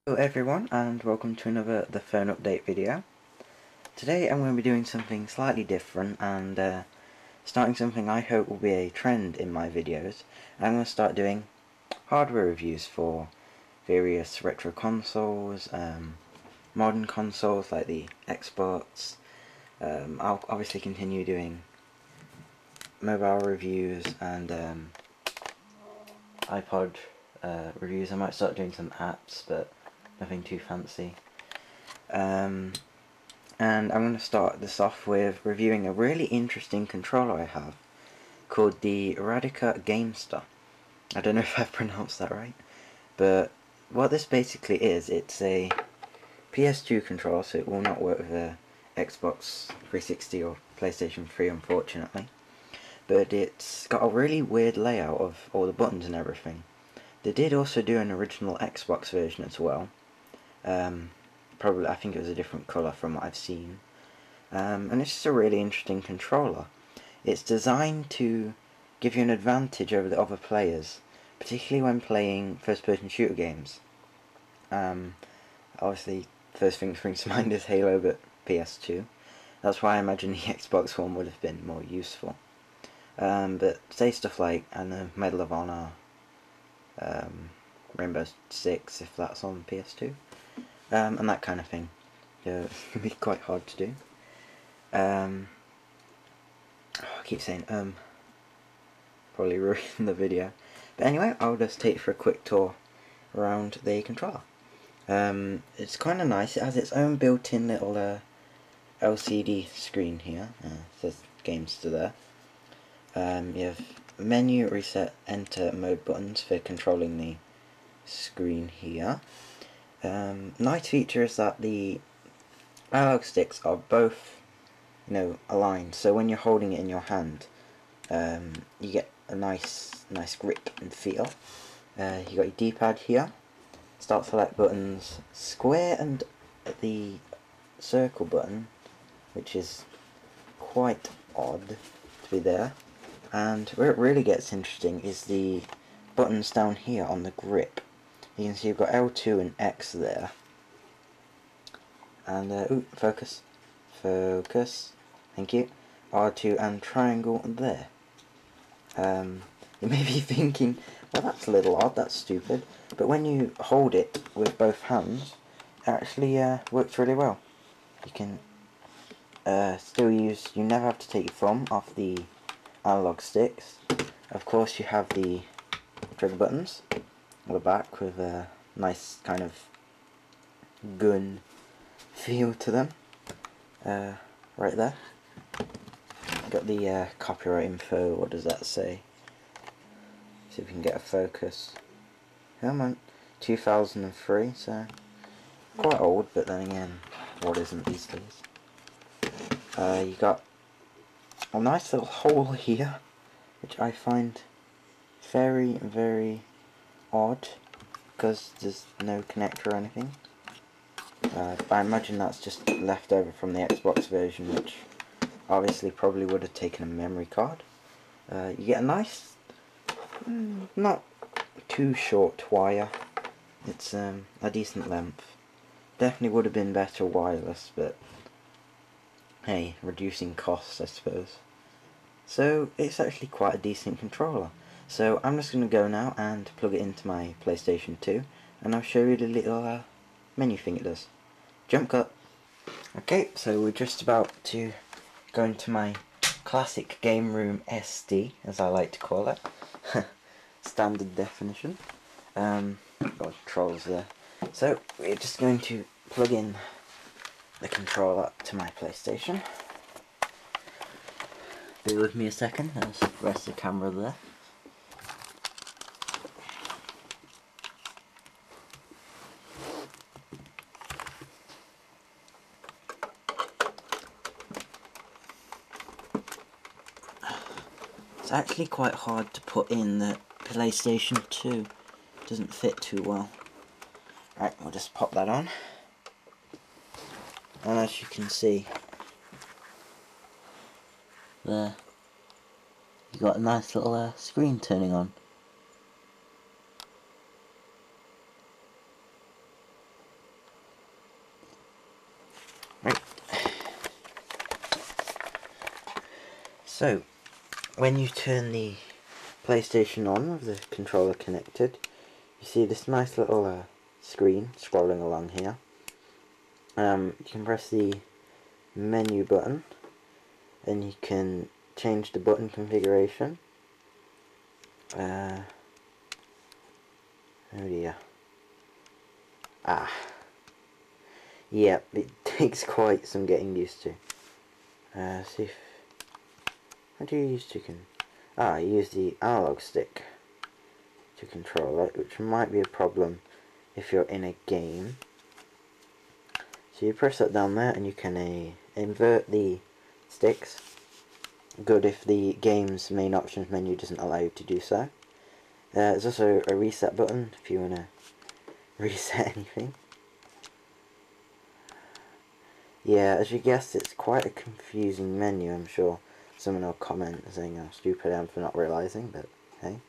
Hello everyone, and welcome to another The Phone Update video. Today I'm going to be doing something slightly different and starting something I hope will be a trend in my videos. I'm going to start doing hardware reviews for various retro consoles, modern consoles like the Xbox. I'll obviously continue doing mobile reviews and iPod reviews. I might start doing some apps, but nothing too fancy. And I'm going to start this off with reviewing a really interesting controller I have called the Radica Gamester. I don't know if I've pronounced that right, but what this basically is, it's a PS2 controller, so it will not work with a Xbox 360 or PlayStation 3 unfortunately, but it's got a really weird layout of all the buttons and everything. They did also do an original Xbox version as well. Probably, I think it was a different colour from what I've seen. And it's just a really interesting controller. It's designed to give you an advantage over the other players, particularly when playing first-person shooter games. Obviously, first thing that springs to mind is Halo, but PS2. That's why I imagine the Xbox One would have been more useful. But say stuff like, I don't know, Medal of Honor, Rainbow Six, if that's on PS2. And that kind of thing. It can be quite hard to do. I keep saying probably ruin the video. But anyway, I'll just take it for a quick tour around the controller. It's kind of nice. It has its own built-in little LCD screen here. It says games to there. You have menu, reset, enter, mode buttons for controlling the screen here. Nice feature is that the analog sticks are both, aligned. So when you're holding it in your hand, you get a nice grip and feel. You got your D-pad here, start select buttons, square and the circle button, which is quite odd to be there. And where it really gets interesting is the buttons down here on the grip. You can see you've got L2 and X there. And, focus. Thank you. R2 and triangle there. You may be thinking, well, that's a little odd, that's stupid. But when you hold it with both hands, it actually works really well. You can still use, you never have to take your thumb off the analog sticks. Of course, you have the trigger buttons on the back with a nice kind of gun feel to them. Right there. Got the copyright info. What does that say? See if we can get a focus. Come on, 2003. So quite old, but then again, what isn't these days? You got a nice little hole here, which I find very odd, because there's no connector or anything. But I imagine that's just left over from the Xbox version, which obviously probably would have taken a memory card. You get a nice, not too short wire. It's a decent length. Definitely would have been better wireless, but hey, reducing costs, I suppose. So it's actually quite a decent controller. So I'm just going to go now and plug it into my PlayStation 2, and I'll show you the little menu thing it does. Jump cut. Okay, so we're just about to go into my classic game room SD, as I like to call it. Standard definition. Got controls there. So we're just going to plug in the controller to my PlayStation. Bear with me a second, let's rest the camera there. It's actually quite hard to put in the PlayStation 2. It doesn't fit too well. Right, we'll just pop that on. And as you can see, there, you got a nice little screen turning on. So, when you turn the PlayStation on with the controller connected, you see this nice little screen scrolling along here. You can press the menu button and you can change the button configuration. Oh dear. Yeah, it takes quite some getting used to. See if... How do you use to you use the analog stick to control it, which might be a problem if you're in a game. So you press that down there and you can invert the sticks. Good if the game's main options menu doesn't allow you to do so. There's also a reset button if you want to reset anything. Yeah, as you guessed, it's quite a confusing menu. I'm sure someone will comment saying how stupid I am for not realising, but hey.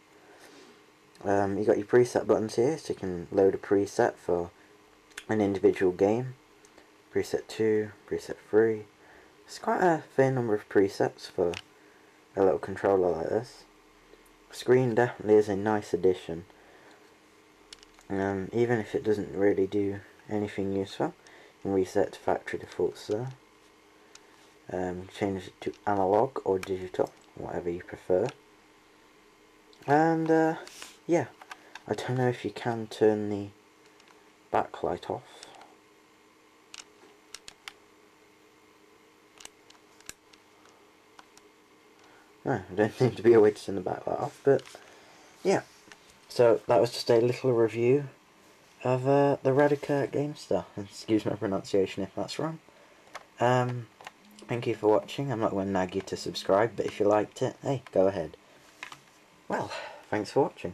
You got your preset buttons here, so you can load a preset for an individual game. Preset 2, preset 3. It's quite a fair number of presets for a little controller like this. Screen definitely is a nice addition. Even if it doesn't really do anything useful, you can reset to factory defaults there. Change it to analog or digital, whatever you prefer. And yeah, I don't know if you can turn the backlight off. No, I don't seem to be a way to turn the backlight off, but yeah. So that was just a little review of the Radica Gamester. Excuse my pronunciation if that's wrong. Thank you for watching. I'm not going to nag you to subscribe, but if you liked it, hey, go ahead. Well, thanks for watching.